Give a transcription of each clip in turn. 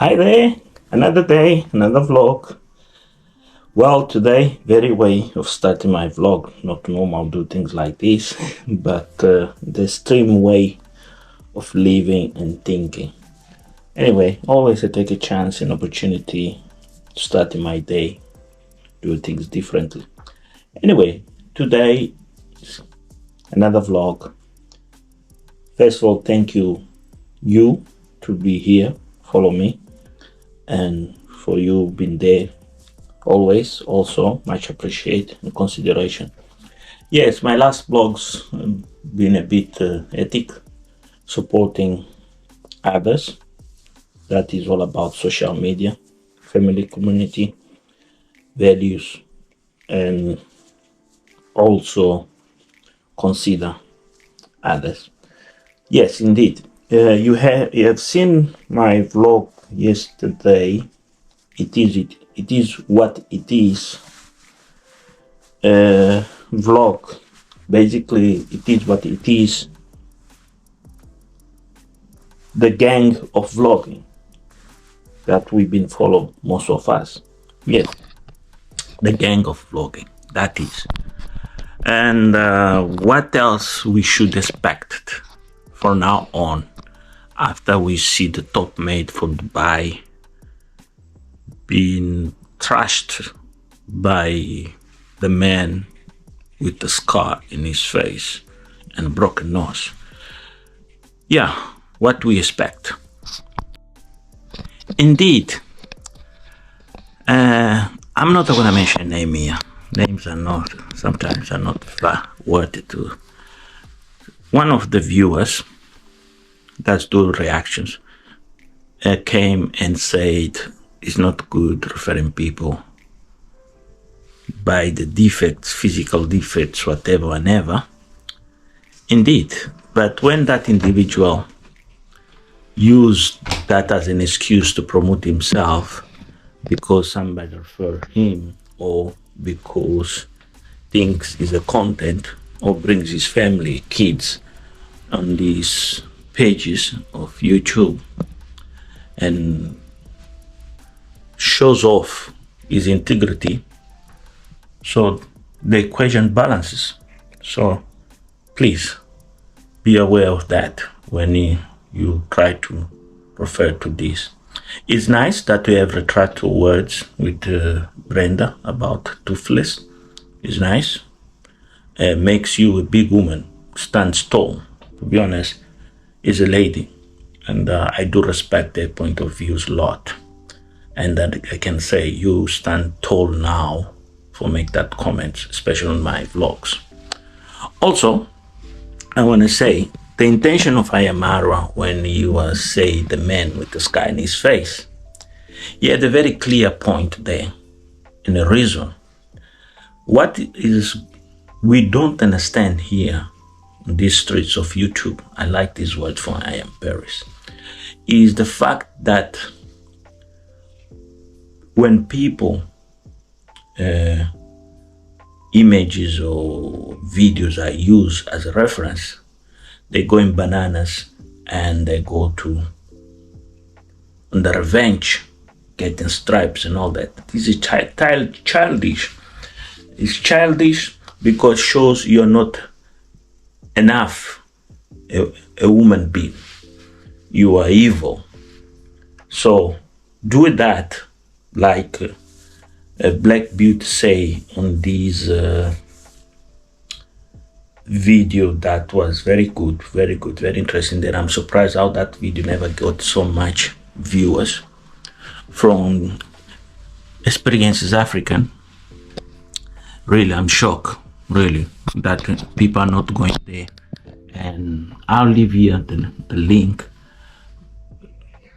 Hi there, another day, another vlog. Well, today, very way of starting my vlog. Not normal do things like this, but the extreme way of living and thinking. Anyway, always I take a chance and opportunity to starting my day, do things differently. Anyway, today, another vlog. First of all, thank you to be here, follow me, and for you being there always, also much appreciate and consideration. Yes, my last blogs been a bit ethic, supporting others. That is all about social media, family, community, values, and also consider others. Yes, indeed. You have seen my vlog yesterday. It is what it is. Vlog, basically it is what it is. The gang of vlogging that we've been following, most of us. Yes, the gang of vlogging, that is. And what else we should expect from now on, after we see the top mate from Dubai being trashed by the man with the scar in his face and a broken nose. Yeah, what we expect. Indeed, I'm not going to mention name here. Names are not, sometimes are not worthy to. One of the viewers that's doing reactions came and said it's not good referring people by the defects, physical defects, whatever, whenever. Indeed, but when that individual used that as an excuse to promote himself because somebody referred him or because thinks is a content or brings his family, kids on these pages of YouTube and shows off his integrity, so the equation balances. So please be aware of that when you try to refer to this. It's nice that we have retracted words with Brenda about toothless. It's nice. Makes you a big woman, stands tall. To be honest, is a lady, and I do respect their point of views a lot. And that I can say you stand tall now for make that comment, especially on my vlogs. Also, I want to say the intention of Ayamara when you say the man with the sky in his face, he had a very clear point there and a reason. What is we don't understand here in these streets of YouTube, I like this word for I am Paris, is the fact that when people images or videos are used as a reference, they go in bananas and they go to on the revenge, getting stripes and all that. This is childish. It's childish because it shows you're not enough a woman being. You are evil. So do that like Black Beauty say on this video that was very good, very interesting. That I'm surprised how that video never got so much viewers from Experiences African. Really, I'm shocked, really, that people are not going there. And I'll leave here the link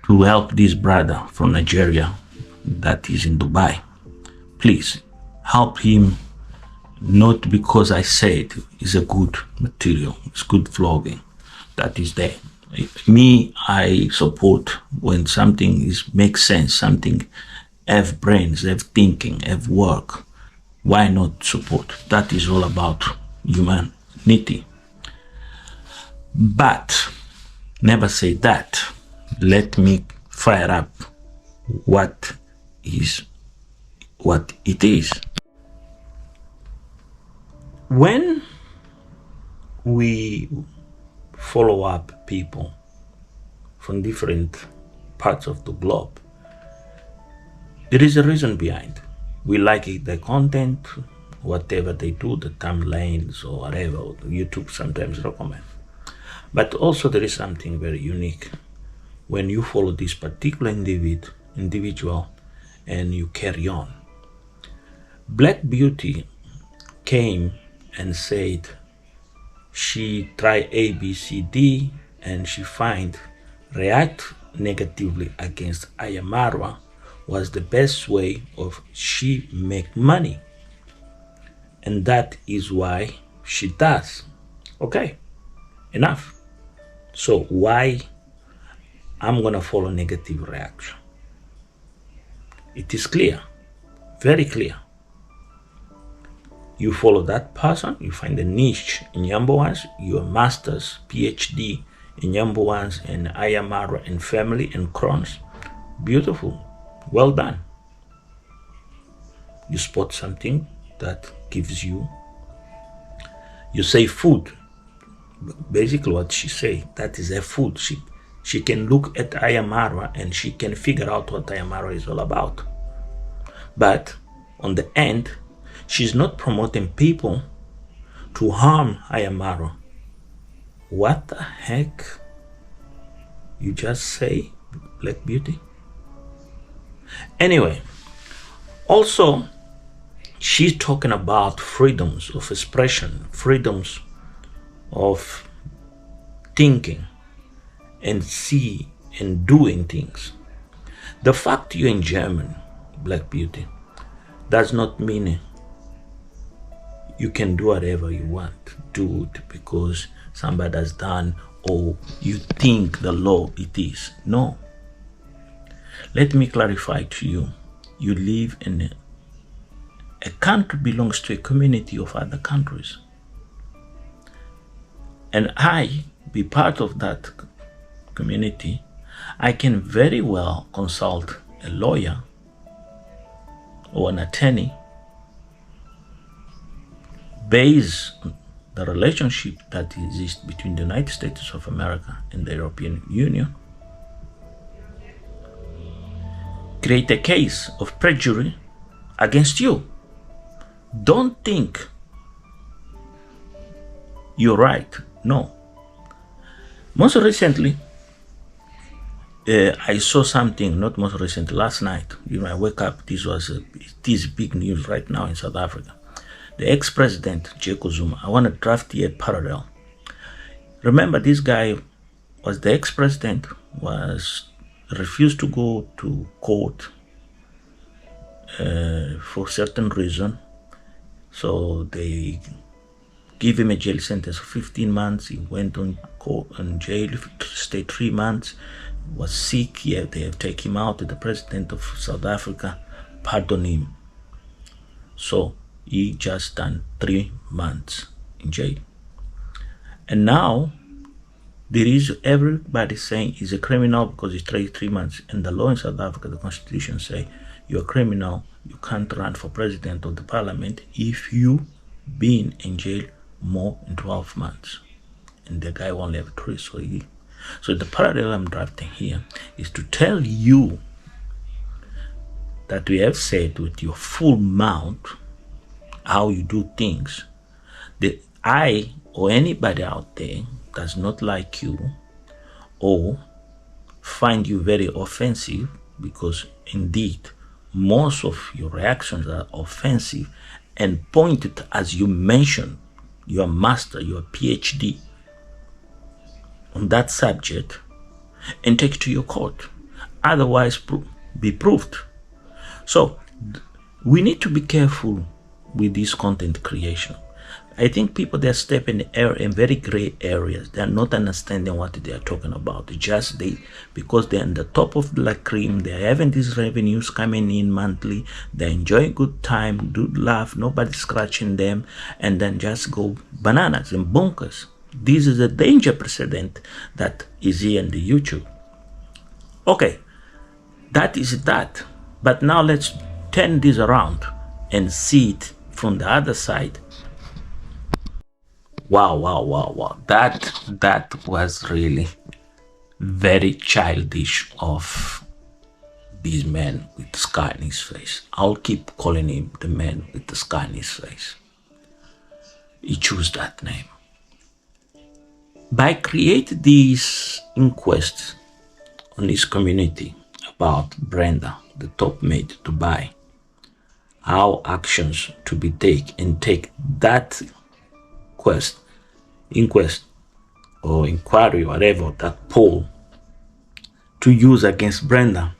to help this brother from Nigeria that is in Dubai. Please help him, not because I said it's a good material, it's good vlogging that is there. Me, I support when something makes sense, something have brains, have thinking, have work. Why not support? That is all about humanity. But never say that. Let me fire up what is what it is. When we follow up people from different parts of the globe, there is a reason behind. We like it, the content, whatever they do, the thumbnails or whatever, YouTube sometimes recommend. But also there is something very unique when you follow this particular individual and you carry on. Black Beauty came and said she tried A, B, C, D, and she find react negatively against Ayamara was the best way of she make money. And that is why she does. Okay, enough. So why I'm gonna follow negative reaction? It is clear, very clear. You follow that person, you find a niche in number ones, your master's, PhD in number ones, and Ayamara and family and crowns. Beautiful, well done. You spot something that gives you say food. Basically what she say, that is a food. She can look at Ayamara and she can figure out what Ayamara is all about. But on the end, she's not promoting people to harm Ayamara. What the heck? You just say, Black Beauty? Anyway, also, she's talking about freedoms of expression, freedoms of thinking and see and doing things. The fact you're in German, Black Beauty, does not mean you can do whatever you want. Do it because somebody has done or you think the law it is. No. Let me clarify to you. You live in a country belongs to a community of other countries. And I, be part of that community, I can very well consult a lawyer or an attorney based on the relationship that exists between the United States of America and the European Union, create a case of perjury against you. Don't think you're right. No. Most recently, I saw something, not most recently, last night. I wake up, this is big news right now in South Africa. The ex-president, Jacob Zuma, I want to draft here a parallel. Remember, this guy was the ex-president, refused to go to court for certain reason. So they give him a jail sentence of 15 months. He went on jail, stayed 3 months, was sick. Yeah, they have taken him out. The president of South Africa pardoned him. So he just done 3 months in jail. And now there is everybody saying he's a criminal because he stayed 3 months. And the law in South Africa, the constitution say, you're a criminal, you can't run for president of the parliament if you been in jail more than 12 months. And the guy only have 3, so the parallel I'm drafting here is to tell you that we have said with your full mouth how you do things. That I or anybody out there does not like you or find you very offensive, because indeed most of your reactions are offensive and pointed, as you mentioned, your master, your PhD on that subject, and take it to your court. Otherwise, be proved. So we need to be careful with this content creation. I think people, they're stepping in very gray areas. They're not understanding what they are talking about. Because they're on the top of the cream, they're having these revenues coming in monthly, they're enjoying good time, good laugh, nobody's scratching them, and then just go bananas and bonkers. This is a danger precedent that is here in the YouTube. Okay, That is that. But now let's turn this around and see it from the other side. Wow, wow, wow, wow. That was really very childish of this man with the scar in his face. I'll keep calling him the man with the scar in his face. He chose that name. By creating this inquest on his community about Brenda, the top maid to buy, how actions to be taken, and take that inquest or inquiry, whatever, that poll to use against Brenda,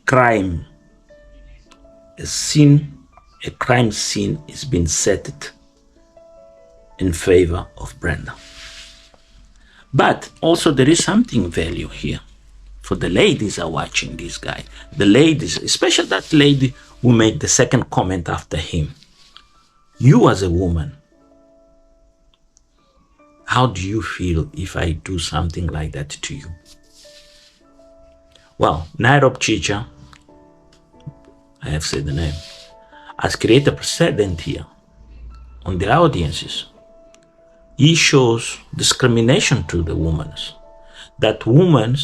crime, a crime scene is being set in favor of Brenda. But also there is something value here for the ladies are watching this guy. The ladies, especially that lady who made the second comment after him. You as a woman, how do you feel if I do something like that to you? Well, Nairobi Chicha, I have said the name, has created a precedent here on the audiences. He shows discrimination to the women. That women,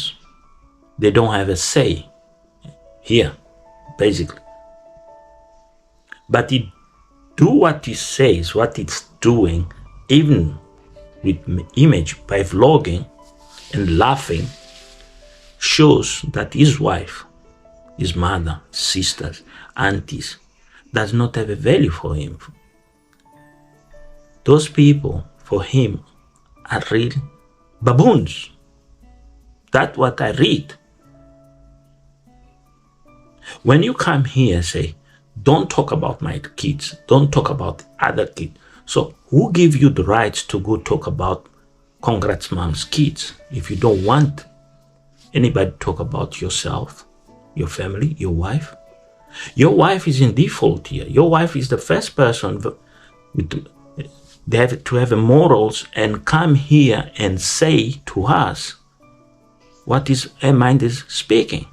they don't have a say here, basically. But he do what he says, what it's doing, even with image by vlogging and laughing, shows that his wife, his mother, sisters, aunties, does not have a value for him. Those people, for him, are real baboons. That's what I read. When you come here and say, don't talk about my kids, don't talk about other kids. So who give you the right to go talk about Congrats mom's kids if you don't want anybody to talk about yourself, your family, your wife? Your wife is in default here. Your wife is the first person they have to have morals and come here and say to us what is her mind is speaking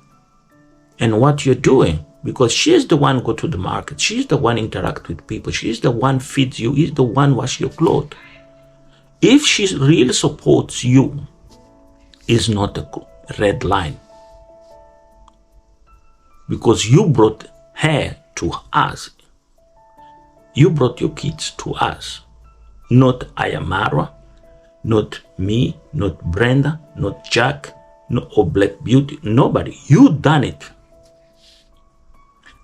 and what you're doing, because she's the one go to the market, she's the one interact with people, she's the one feeds you, is the one wash your clothes. If she really supports you, it's not a red line, because you brought her to us, you brought your kids to us, not Ayamara, not me, not Brenda, not Jack, or Black Beauty, nobody. You done it.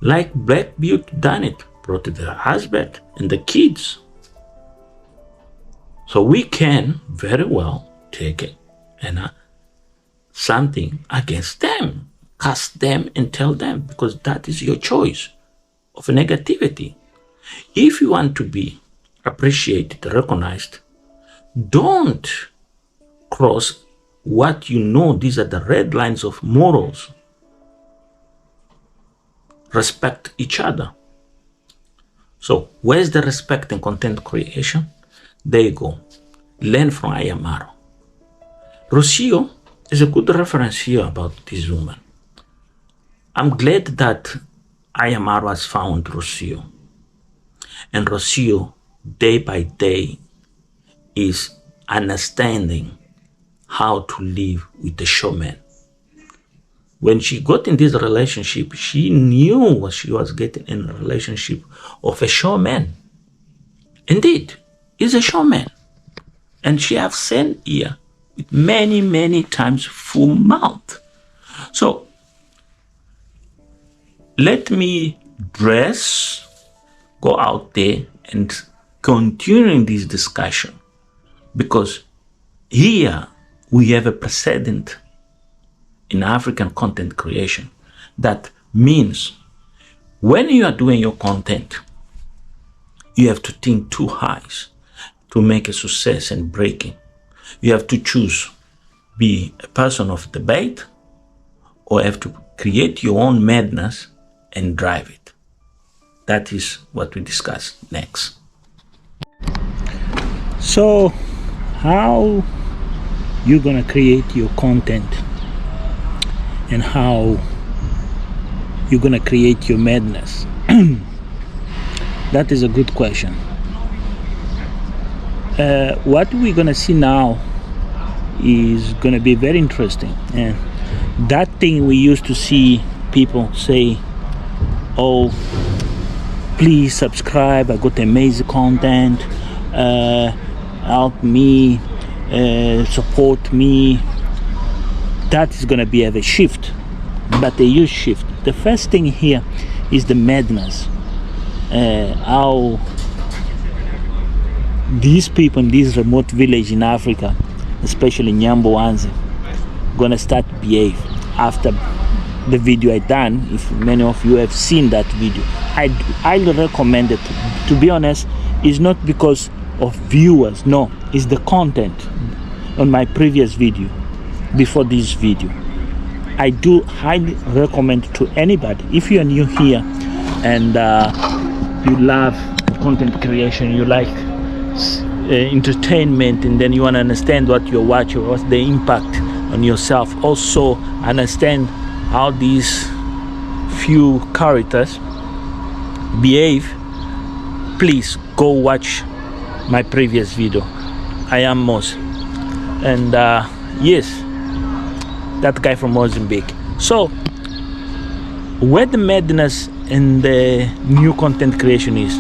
Like Black Beauty done it, brought the husband and the kids. So we can very well take it and something against them, cast them and tell them, because that is your choice of negativity. If you want to be appreciated, recognized, don't cross what you know these are the red lines of morals. Respect each other. So where's the respect in content creation? There you go. Learn from Ayamaro. Rocio is a good reference here about this woman. I'm glad that Ayamaro has found Rocio. And Rocio, day by day, is understanding how to live with the showman. When she got in this relationship, she knew what she was getting in a relationship of a showman. Indeed, he's a showman. And she has said here with many, many times full mouth. So let me go out there and continue this discussion, because here we have a precedent in African content creation. That means when you are doing your content, you have to think too high to make a success and breaking. You have to choose, be a person of debate, or have to create your own madness and drive it. That is what we discuss next. So how you gonna create your content and how you're gonna create your madness? That is a good question. What we're gonna see now is gonna be very interesting, and that thing we used to see people say, oh, please subscribe, I got amazing content, help me, support me. That is gonna be a shift, but a huge shift. The first thing here is the madness. How these people in this remote village in Africa, especially Nyamboanzi, gonna start to behave after the video I done. If many of you have seen that video, I recommend it. To be honest, it's not because of viewers, no, it's the content on my previous video before this video. I do highly recommend to anybody, if you are new here and you love content creation, you like entertainment, and then you want to understand what you're watching, what's the impact on yourself, also understand how these few characters behave, please go watch my previous video. I am Mos, and yes, that guy from Mozambique. So where the madness in the new content creation is,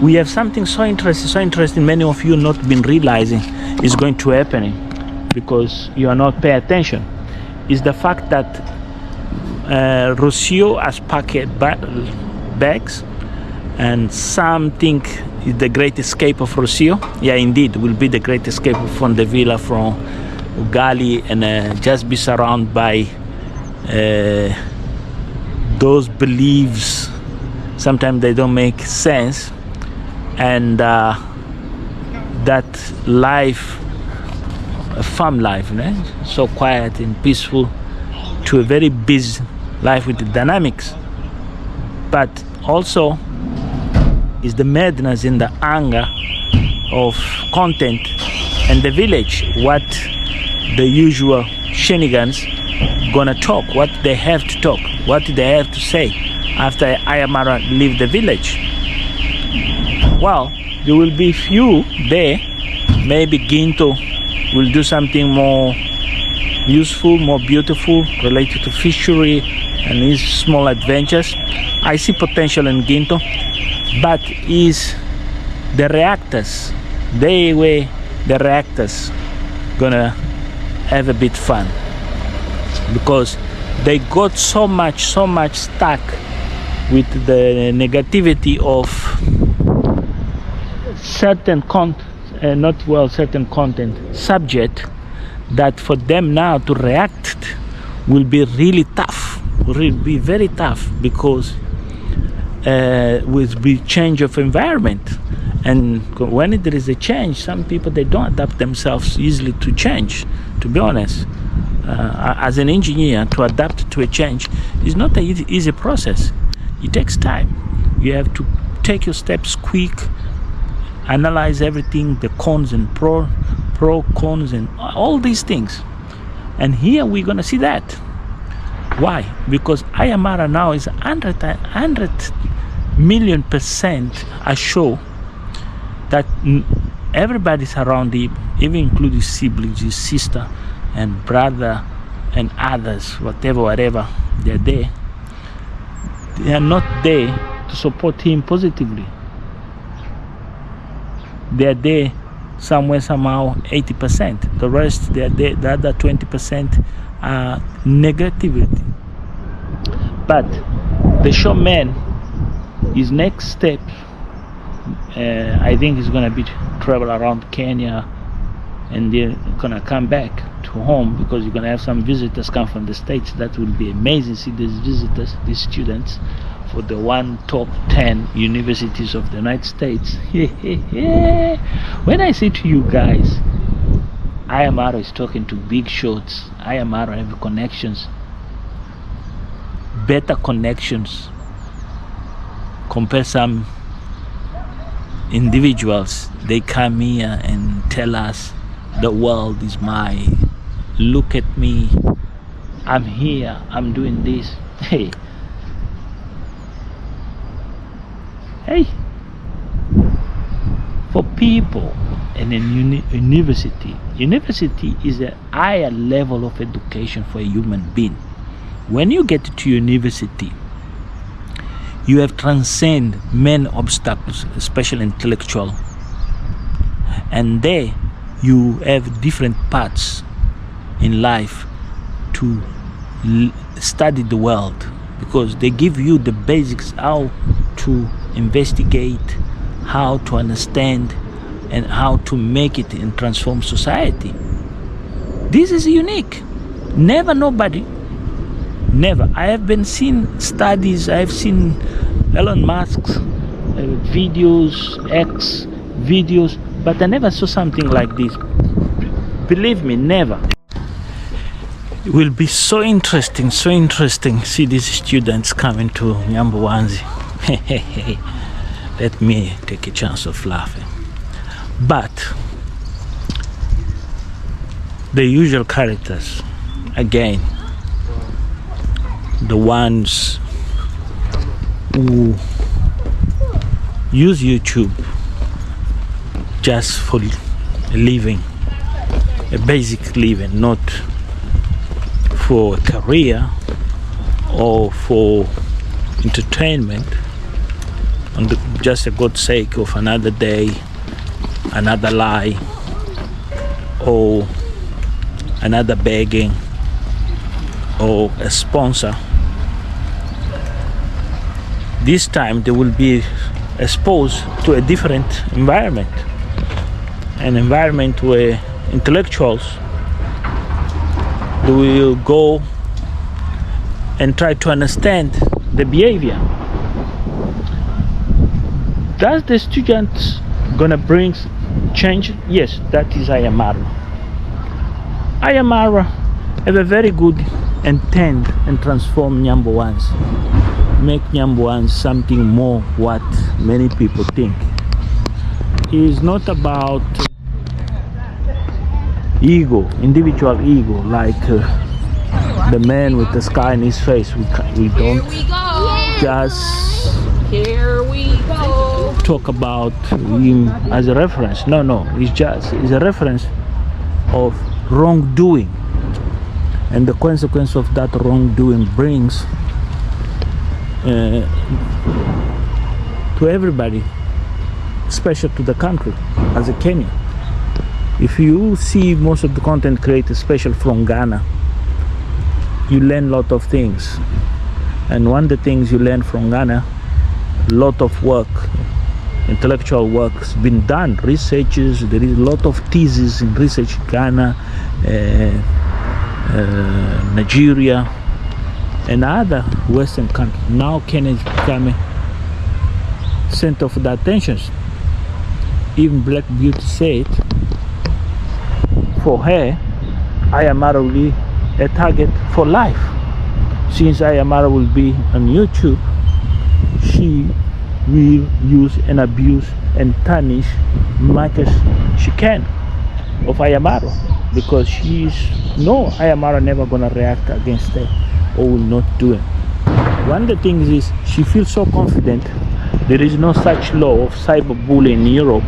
we have something so interesting, many of you not been realizing is going to happen because you are not paying attention, is the fact that Rocio has packed bags, and some think is the great escape of Rocio. Yeah, indeed, will be the great escape from the villa from Ugali, and just be surrounded by those beliefs. Sometimes they don't make sense, and that life, a farm life, so quiet and peaceful, to a very busy life with the dynamics. But also is the madness in the anger of content and the village, what the usual shenanigans gonna talk, what they have to talk, what they have to say after Ayamara leave the village. Well, there will be few there. Maybe Ginto will do something more useful, more beautiful, related to fishery and his small adventures. I see potential in Ginto, but is the reactors, the reactors gonna have a bit fun, because they got so much stuck with the negativity of certain certain content subject, that for them now to react will be really tough, will be very tough, because with the change of environment. And when there is a change, some people, they don't adapt themselves easily to change, to be honest. As an engineer, to adapt to a change is not an easy process. It takes time. You have to take your steps quick, analyze everything, the cons and pro cons and all these things. And here we're gonna see that. Why? Because Ayamara now is 100 million% a show that everybody's around him, even including siblings, his sister and brother and others, whatever, they're there. They are not there to support him positively. They are there somewhere, somehow, 80%. The rest, they are there, the other 20% are negativity. But the showman, his next step, I think is going to be travel around Kenya, and they're going to come back to home, because you're going to have some visitors come from the States. That will be amazing, see these visitors, these students, for the top 10 universities of the United States. When I say to you guys, Ayamaro is talking to big shots, Ayamaro have connections, better connections, compare some individuals. They come here and tell us the world is mine, look at me, I'm here, I'm doing this. Hey, hey, for people in a university is a higher level of education for a human being. When you get to university, you have transcended many obstacles, especially intellectual, and there you have different paths in life to study the world, because they give you the basics how to investigate, how to understand, and how to make it and transform society. This is unique. Nobody, never. I have been seen studies, I have seen Elon Musk's videos, X videos, but I never saw something like this. Believe me, never. It will be so interesting. See these students coming to Nyambuwanzi. Let me take a chance of laughing. But the usual characters, again, the ones who use YouTube just for a living, a basic living, not for a career or for entertainment, on just a good sake of another day, another lie, or another begging, or a sponsor. This time they will be exposed to a different environment, an environment where intellectuals, they will go and try to understand the behavior. Does the students gonna bring change? Yes, that is Ayamara. Ayamara have a very good intent and transform Nyambuwanzi, make Nyambuwanzi something more what many people think. It is not about ego, individual ego, like the man with the sky in his face. We don't just talk about him as a reference. No, it's a reference of wrongdoing, and the consequence of that wrongdoing brings to everybody, especially to the country as a Kenya. If you see most of the content creators, especially from Ghana, you learn a lot of things. And one of the things you learn from Ghana, a lot of work, intellectual work has been done, researches. There is a lot of theses in research in Ghana, Nigeria, and other Western countries. Now Kenya is becoming center of the attention. Even Black Beauty said, for her, Ayamara will be a target for life. Since Ayamara will be on YouTube, she will use and abuse and tarnish much as she can of Ayamara, because Ayamara never gonna react against her or will not do it. One of the things is she feels so confident there is no such law of cyberbullying in Europe,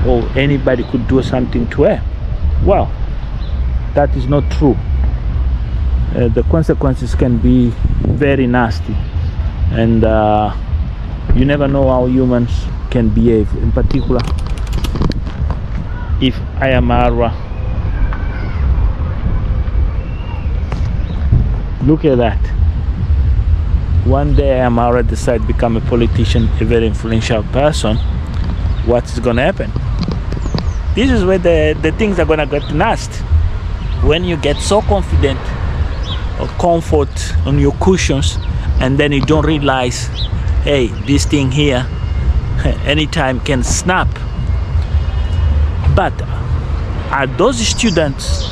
or anybody could do something to her. Well, that is not true. The consequences can be very nasty, and you never know how humans can behave. In particular, if Ayamara, look at that. One day Ayamara decide to become a politician, a very influential person. What is gonna happen? This is where the things are gonna get nasty. When you get so confident or comfort on your cushions, and then you don't realize, hey, this thing here anytime can snap. But are those students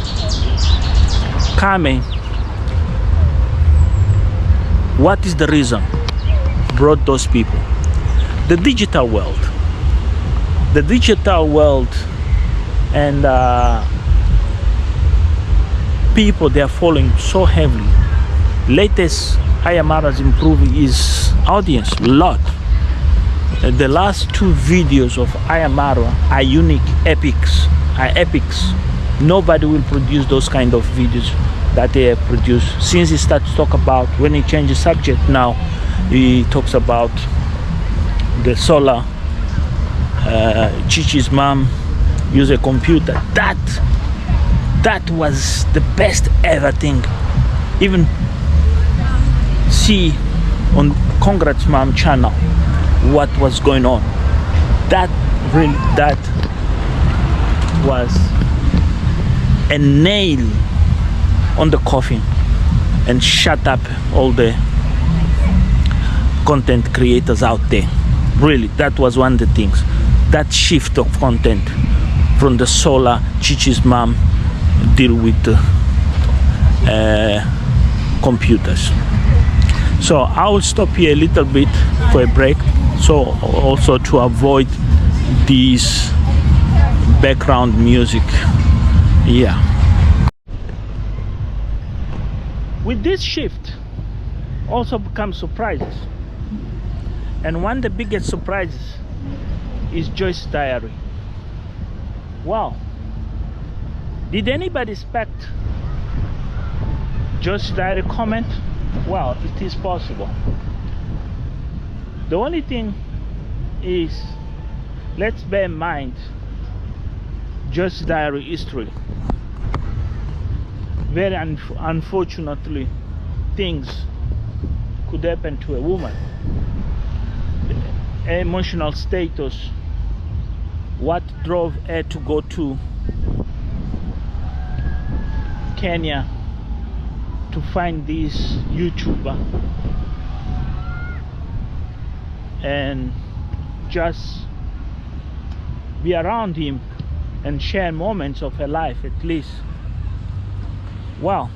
coming? What is the reason brought those people? The digital world. The digital world, and people they are following so heavily. Latest Ayamara's improving his audience a lot. The last two videos of Ayamara are unique, epics. Nobody will produce those kind of videos that they have produced since he started to talk about, when he changes subject now, he talks about the solar. Chichi's mom used a computer. That was the best ever thing. Even see on Congrats Mom channel what was going on. That was a nail on the coffin and shut up all the content creators out there. Really, that was one of the things. That shift of content from the solar Chichi's mom deal with computers. So I will stop here a little bit for a break, so also to avoid this background music. Yeah. With this shift also become surprises, and one of the biggest surprises is Joyce's diary. Wow, did anybody expect Joyce's diary comment? Well, it is possible. The only thing is, let's bear in mind Joyce's diary history. Very unfortunately, things could happen to a woman. Emotional status, what drove her to go to Kenya to find this YouTuber and just be around him and share moments of her life at least. Wow.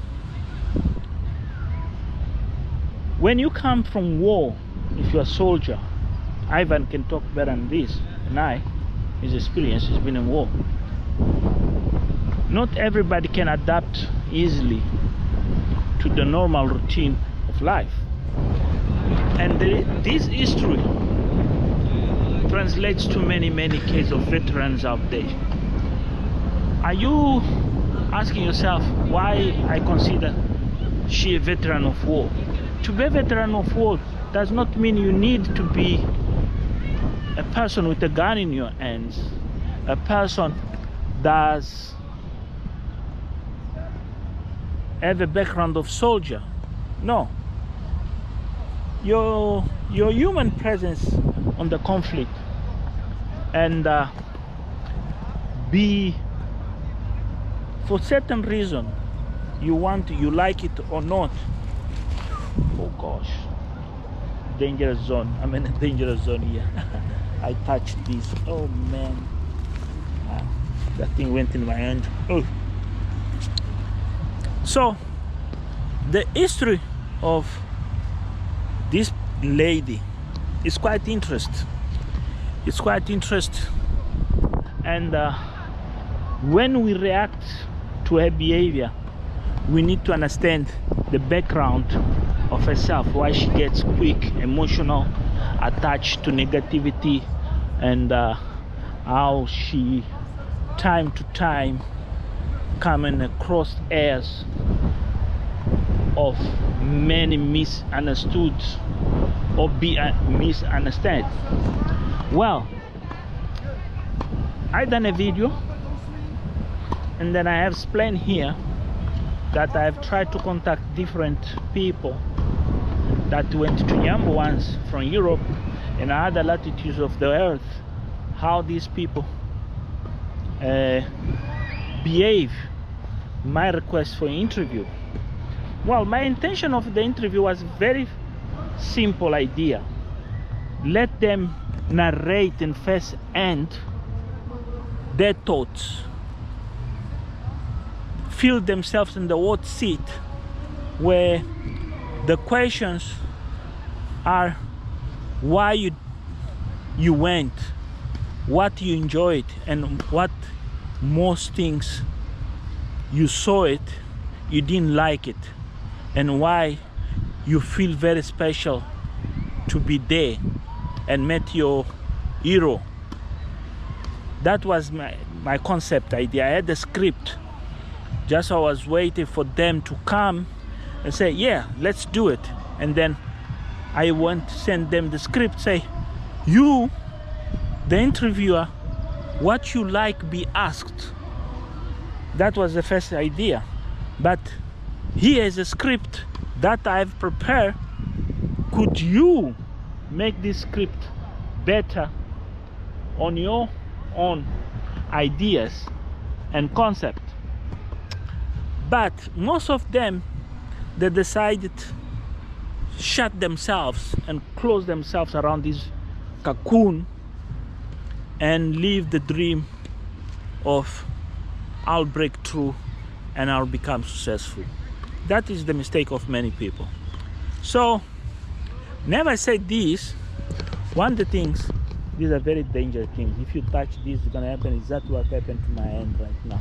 When you come from war, if you're a soldier, Ivan can talk better than this, and his experience has been in war. Not everybody can adapt easily to the normal routine of life, and this history translates to many cases of veterans out there. Are you asking yourself why I consider she a veteran of war? To be a veteran of war does not mean you need to be a person with a gun in your hands, a person does have a background of soldier. No, your human presence on the conflict and be, for certain reason, you like it or not. Oh gosh, dangerous zone. I'm in a dangerous zone here. I touched this. Oh man, that thing went in my hand. Oh. So the history of this lady is quite interesting. It's quite interesting, and when we react to her behavior, we need to understand the background of herself, why she gets quick emotional, attached to negativity, and how she time to time coming across airs of many misunderstood or be misunderstood. Well, I done a video and then I have explained here that I have tried to contact different people that went to Nyambo once from Europe and other latitudes of the earth, how these people behave. My request for interview. Well, my intention of the interview was very simple idea. Let them narrate in first hand their thoughts, feel themselves in the hot seat where the questions are why you went, what you enjoyed, and what most things you saw it you didn't like it and why you feel very special to be there and met your hero. That was my concept idea. I had the script. Just I was waiting for them to come and say, yeah, let's do it. And then I went to send them the script, say, you, the interviewer, what you like be asked. That was the first idea. But here is a script that I've prepared. Could you make this script better on your own ideas and concept? But most of them, they decided shut themselves and close themselves around this cocoon and live the dream of I'll break through and I'll become successful. That is the mistake of many people. So never say this. One of the things, these are very dangerous things. If you touch this, it's gonna happen exactly what happened to my hand right now.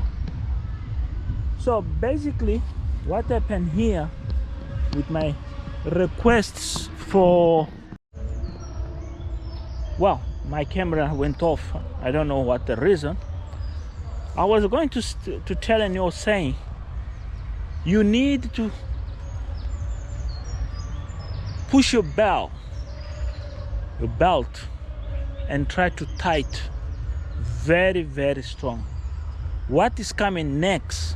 So basically what happened here with my requests for, well, my camera went off. I don't know what the reason. I was going to tell and you're saying you need to push your belt and try to tight very, very strong. What is coming next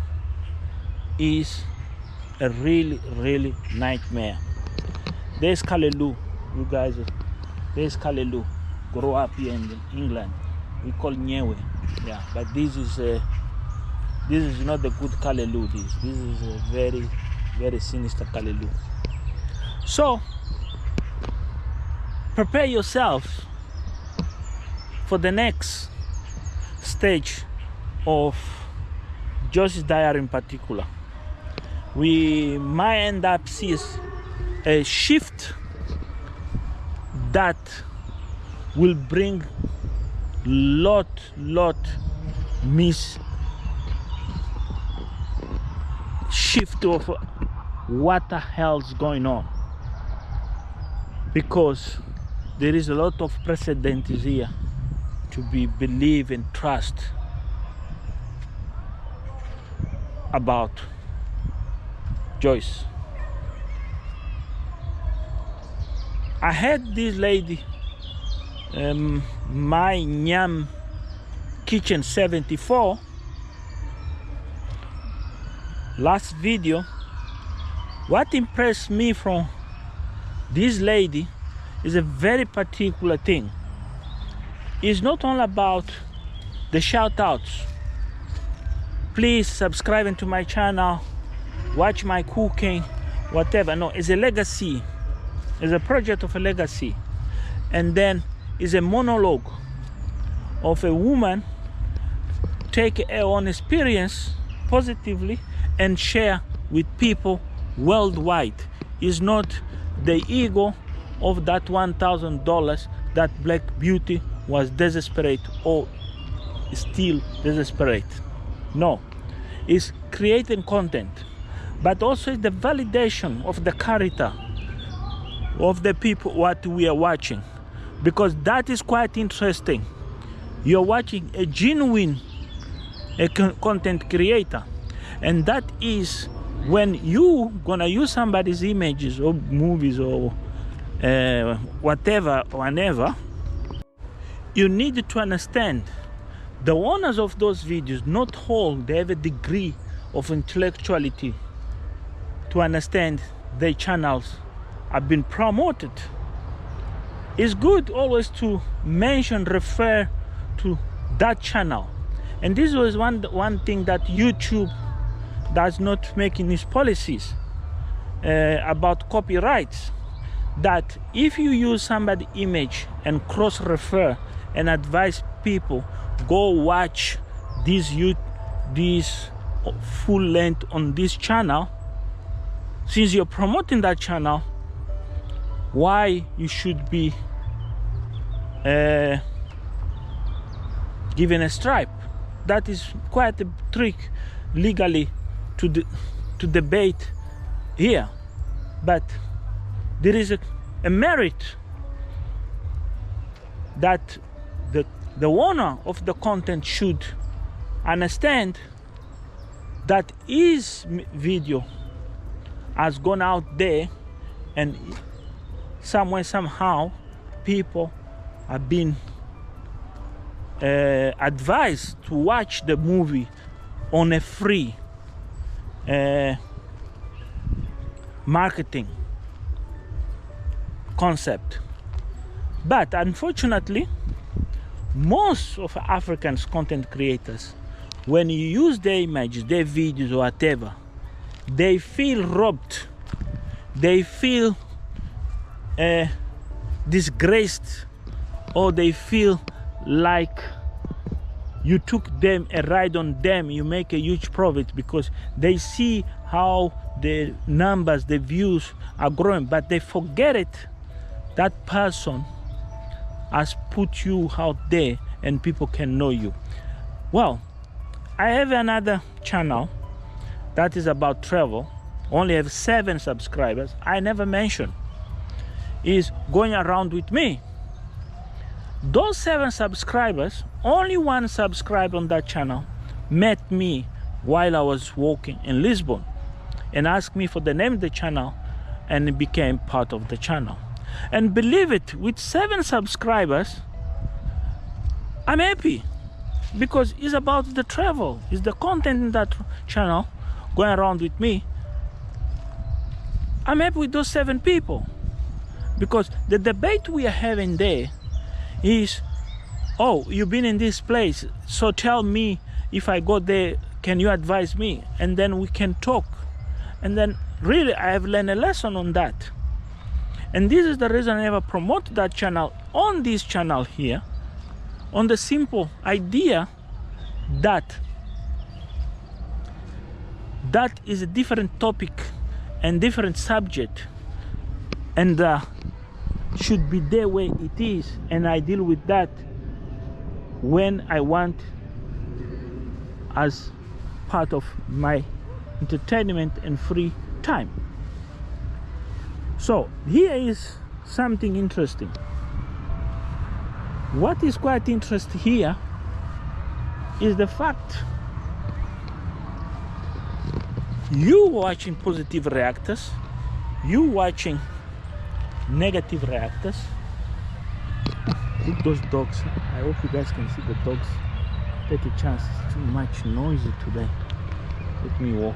is a really, really nightmare. There's Callaloo, you guys. There's Callaloo. Grow up here in England. We call Nyewe. Yeah, but this is not the good Callaloo. This is a very, very sinister Callaloo. So prepare yourself for the next stage of Joyce's diary in particular. We might end up seeing a shift that will bring lot shift of what the hell's going on, because there is a lot of precedent here to be believe and trust about Joyce. I had this lady, my Nyam Kitchen 74, last video. What impressed me from this lady is a very particular thing. It's not all about the shout outs. Please subscribe to my channel, watch my cooking, whatever. No, it's a legacy. It's a project of a legacy. And then it's a monologue of a woman take her own experience positively and share with people worldwide. It's not the ego of that $1,000 that Black Beauty was desperate or still desperate. No, it's creating content, but also the validation of the character of the people what we are watching, because that is quite interesting. You're watching a genuine content creator, and that is when you gonna use somebody's images or movies or whatever, whenever, you need to understand the owners of those videos, not all they have a degree of intellectuality to understand their channels have been promoted. It's good always to mention, refer to that channel. And this was one thing that YouTube does not make in its policies about copyrights, that if you use somebody's image and cross-refer and advise people, go watch this full length on this channel, since you're promoting that channel, why you should be given a stripe? That is quite a trick legally to debate here, but there is a merit that the owner of the content should understand that his video has gone out there, and somewhere, somehow, people have been advised to watch the movie on a free marketing concept. But unfortunately, most of Africans content creators, when you use their images, their videos or whatever, they feel robbed, they feel disgraced, or they feel like you took them a ride on them. You make a huge profit because they see how the numbers, the views are growing, but they forget it. That person has put you out there and people can know you. Well, I have another channel that is about travel, only have 7 subscribers. I never mentioned is Going Around With Me. Those 7 subscribers, only 1 subscriber on that channel met me while I was walking in Lisbon and asked me for the name of the channel, and it became part of the channel. And believe it, with 7 subscribers, I'm happy because it's about the travel, it's the content in that channel, Going Around With Me. I'm happy with those 7 people because the debate we are having there is, oh, you've been in this place, so tell me, if I go there, can you advise me? And then we can talk. And then really I have learned a lesson on that. And this is the reason I never promote that channel on this channel here, on the simple idea that that is a different topic and different subject, and should be there where it is, and I deal with that when I want as part of my entertainment and free time. So here is something interesting. What is quite interesting here is the fact you watching positive reactors, you watching negative reactors. Look those dogs. I hope you guys can see the dogs. Take a chance, it's too much noisy today. Let me walk.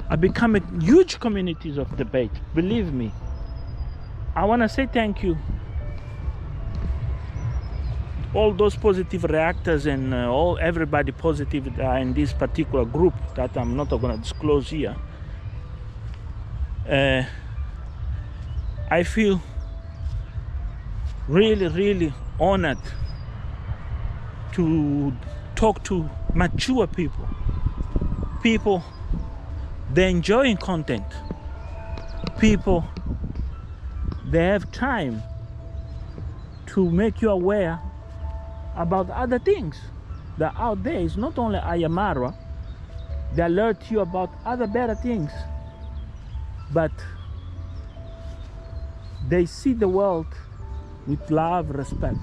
I become a huge communities of debate, believe me. I want to say thank you all those positive reactors and everybody positive that are in this particular group that I'm not going to disclose here. I feel really honored to talk to mature people they're enjoying content, people they have time to make you aware about other things that are out there. It's not only Ayamara, they alert you about other better things, but they see the world with love, respect.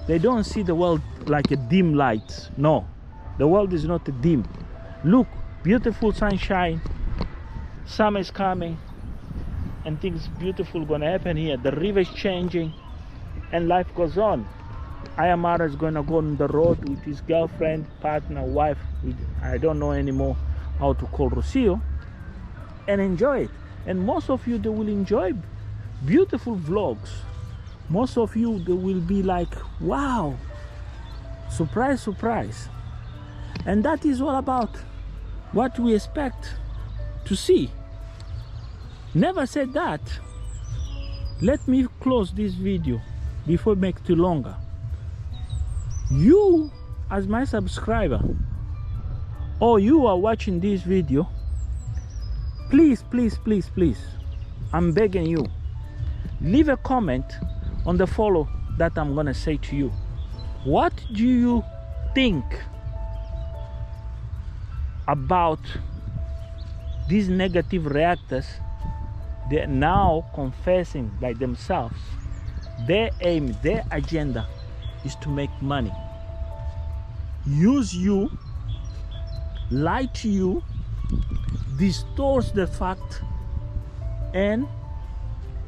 They don't see the world like a dim light. No, the world is not a dim. Look, beautiful sunshine, summer is coming, and things beautiful gonna happen here. The river is changing and life goes on. Ayamara is gonna go on the road with his girlfriend, partner, wife, I don't know anymore how to call Rocio, and enjoy it. And most of you, they will enjoy beautiful vlogs. Most of you, they will be like, wow, surprise, surprise. And that is all about what we expect to see. Never said that. Let me close this video before it makes it too longer. You, as my subscriber, or you are watching this video, please, I'm begging you, leave a comment on the follow that I'm gonna say to you. What do you think about these negative reactors, they're now confessing by themselves their aim, their agenda is to make money, use you, lie to you, distorts the fact, and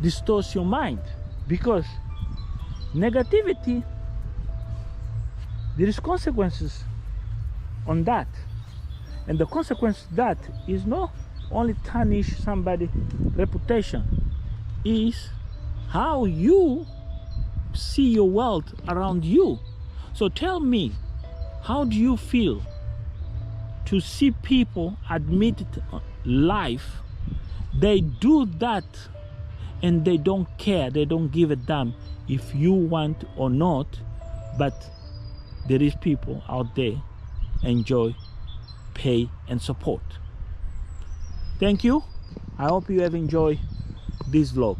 distorts your mind. Because negativity, there is consequences on that, and the consequence of that is not only tarnish somebody's reputation, is how you see your world around you. So tell me, how do you feel to see people admit life? They do that and they don't care, they don't give a damn if you want or not, but there is people out there enjoy, pay, and support. Thank you. I hope you have enjoyed this vlog.